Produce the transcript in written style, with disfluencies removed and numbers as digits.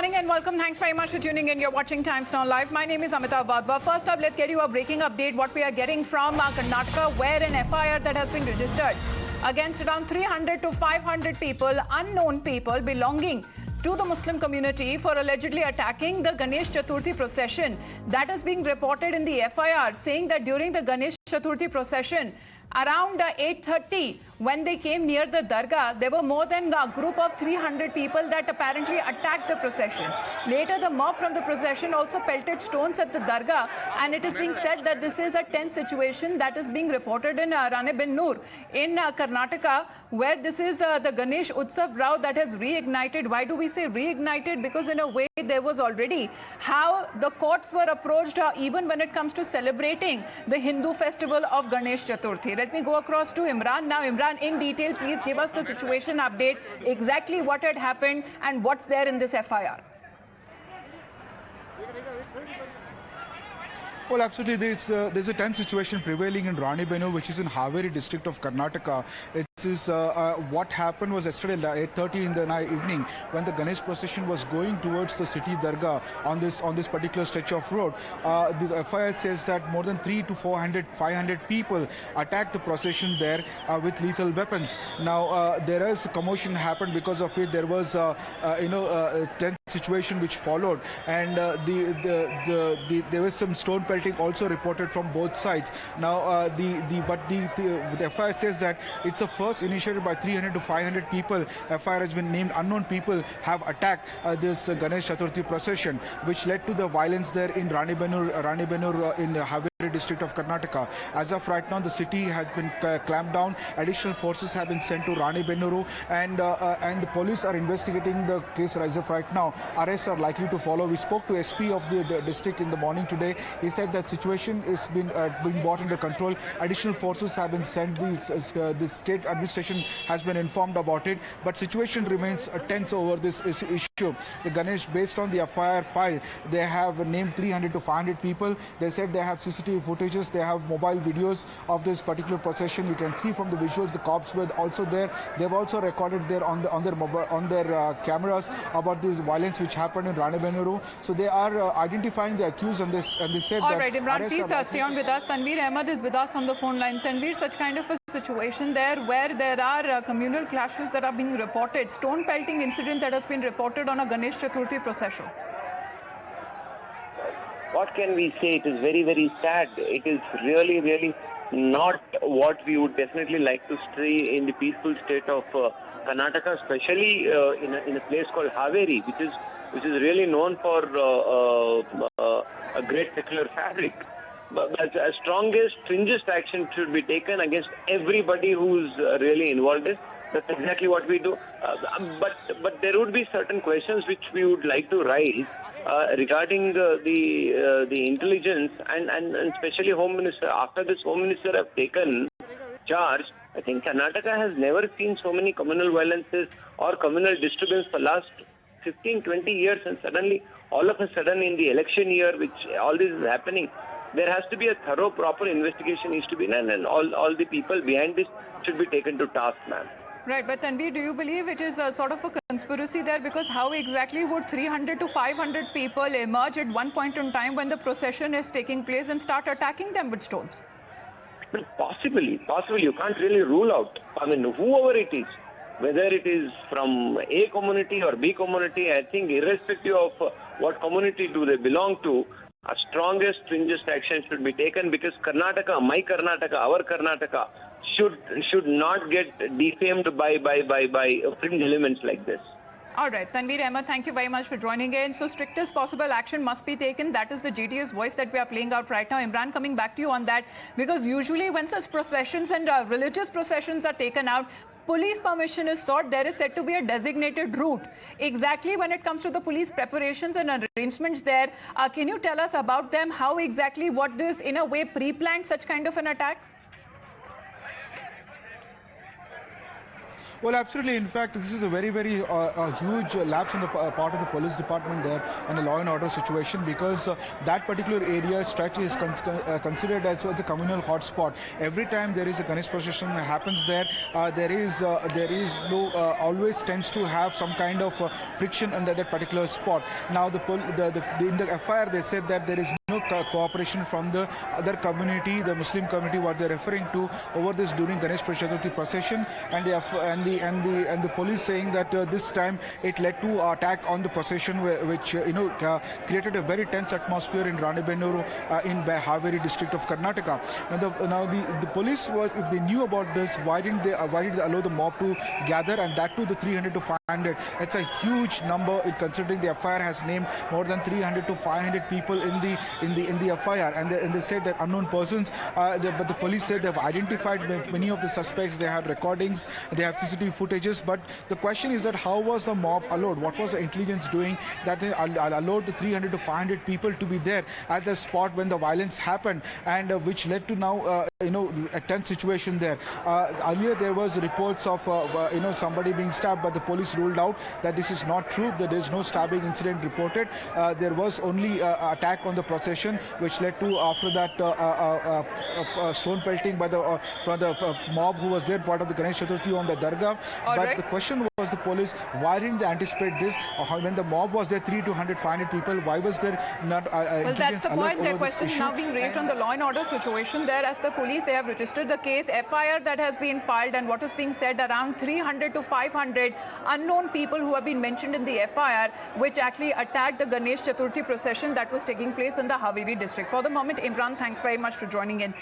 morning and welcome. Thanks very much for tuning in. You're watching Times Now Live. My name is Amita Vadva. First up, let's get you a breaking update. What we are getting from Karnataka, where an FIR that has been registered against around 300 to 500 people, unknown people belonging to the Muslim community for allegedly attacking the Ganesh Chaturthi procession. That is being reported in the FIR, saying that during the Ganesh Chaturthi procession, around 8:30, when they came near the Dargah, there were more than a group of 300 people that apparently attacked the procession. Later, the mob from the procession also pelted stones at the Dargah, and it is being said that this is a tense situation that is being reported in Ranebennur in Karnataka, where this is the Ganesh Utsav Rao that has reignited. Why do we say reignited? Because in a way, there was already how the courts were approached even when it comes to celebrating the Hindu festival of Ganesh Chaturthi. Let me go across to Imran. Now, Imran, in detail, please give us the situation update, exactly what had happened and what's there in this FIR. Well, absolutely. There's a tense situation prevailing in Ranebennur, which is in Haveri District of Karnataka. It is what happened was yesterday at 8:30 in the evening, when the Ganesh procession was going towards the city Dargah on this particular stretch of road. The FIR says that more than 300 to 500 people attacked the procession there with lethal weapons. Now there is a commotion happened because of it. There was a tense situation which followed, and there was some stone pelting also reported from both sides. Now the FIR says that it's a first initiated by 300 to 500 people. FIR has been named unknown people have attacked this Ganesh Chaturthi procession, which led to the violence there in Ranebennur in Haveri District of Karnataka. As of right now, the city has been clamped down. Additional forces have been sent to Ranebennur, and the police are investigating the case as of right now. Arrests are likely to follow. We spoke to SP of the district in the morning today. He said that situation is being brought under control. Additional forces have been sent. The state administration has been informed about it, but situation remains tense over this issue. The Ganesh, based on the FIR file, they have named 300 to 500 people. They said they have CCTV footages, they have mobile videos of this particular procession. You can see from the visuals the cops were also there. They've also recorded there on their cameras about this violence which happened in Ranebennur. So they are identifying the accused, and they said All that. Right, Imran, please stay on with us. Tanveer Ahmed is with us on the phone line. Tanveer, such kind of a situation there where there are communal clashes that are being reported, stone pelting incident that has been reported on a Ganesh Chaturthi procession. What can we say? It is very, very sad. It is really, really not what we would definitely like to see in the peaceful state of Karnataka, especially in a place called Haveri, which is really known for a great secular fabric. But a strongest, stringent action should be taken against everybody who's really involved in. That's exactly what we do. But there would be certain questions which we would like to raise regarding the intelligence and especially Home Minister. After this Home Minister have taken charge, I think Karnataka has never seen so many communal violences or communal disturbance for last 15-20 years, and suddenly, all of a sudden in the election year, which all this is happening, there has to be a thorough, proper investigation needs to be done, and all the people behind this should be taken to task, ma'am. Right, but Tanveer, do you believe it is a sort of a conspiracy there? Because how exactly would 300 to 500 people emerge at one point in time when the procession is taking place and start attacking them with stones? Well, possibly. You can't really rule out. I mean, whoever it is, whether it is from A community or B community, I think irrespective of what community do they belong to, a strongest, stringent action should be taken, because Karnataka, my Karnataka, our Karnataka, should not get defamed by fringe elements like this. All right, Tanveer Ahmed, thank you very much for joining in. So strictest possible action must be taken. That is the GT's voice that we are playing out right now. Imran, coming back to you on that, because usually when such processions and religious processions are taken out, police permission is sought. There is said to be a designated route. Exactly when it comes to the police preparations and arrangements there, can you tell us about them? How exactly, what this in a way pre-planned such kind of an attack? Well, absolutely. In fact, this is a very huge lapse on the part of the police department there and a law and order situation, because that particular area stretch is considered as a communal hotspot. Every time there is a Ganesh procession happens there, there is no always tends to have some kind of friction under that particular spot. Now, in the FIR they said that there is no cooperation from the other community, the Muslim community, what they're referring to over this during Ganesh Chaturthi procession, and the police saying that this time it led to attack on the procession, which created a very tense atmosphere in Ranebennur in Haveri District of Karnataka. Now the police was, if they knew about this, why did they allow the mob to gather, and that too the 300 to 500? It's a huge number considering the FIR has named more than 300 to 500 people in the FIR, and they said that unknown persons. But the police said they've identified many of the suspects. They have recordings, they have CCTV footages. But the question is that how was the mob allowed? What was the intelligence doing that they allowed the 300 to 500 people to be there at the spot when the violence happened, and which led to now a tense situation there. Earlier there was reports of somebody being stabbed, but the police ruled out that this is not true. That there is no stabbing incident reported. There was only attack on the procession, which led to after that stone pelting by from the mob who was there, part of the Ganesh Chaturthi on the Dargah. But the question was the police, why didn't they anticipate this? When the mob was there, 300 to 500 people, why was there not well, that's the point. Their question is now being raised on the law and order situation there. As the police, they have registered the case, FIR that has been filed, and what is being said, around 300 to 500 unknown people who have been mentioned in the FIR, which actually attacked the Ganesh Chaturthi procession that was taking place in the Haveri district. For the moment, Imran, thanks very much for joining in.